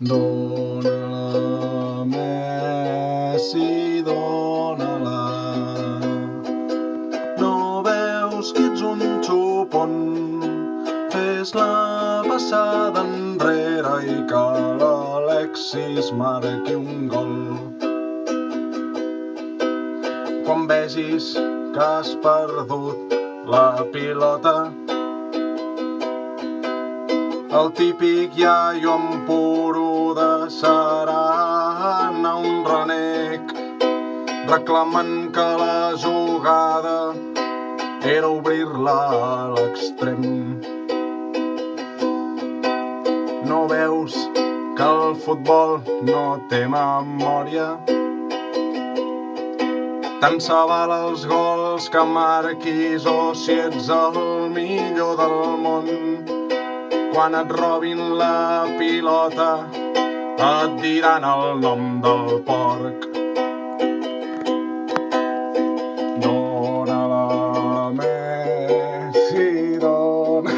Dóna-la, Messi, dóna-la. No veus que ets un xupon? Fes-la passada enrere i que l'Alexis marqui un gol. Quan vegis que has perdut la pilota, el típic iaio amb poruda serà anar un renec reclamant que la jugada era obrir-la a l'extrem. No veus que el futbol no té memòria? Tant se val els gols que marquis o si ets el millor del món. Quan et robin la pilota et diran el nom del porc. Dóna-la, Messi, dóna.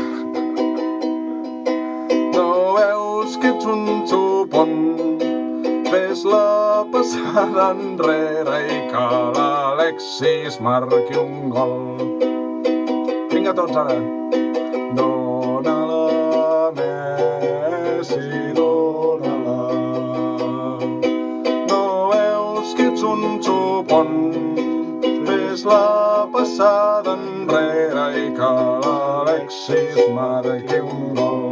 No veus que ets un xupon? Fes-la passada enrere i que l'Alexis marqui un gol. Vinga tots ara. Dóna-la, Messi, dóna-la. No veus que ets un xupon? Fes-la passada enrere i que l'Alexis marqui un gol.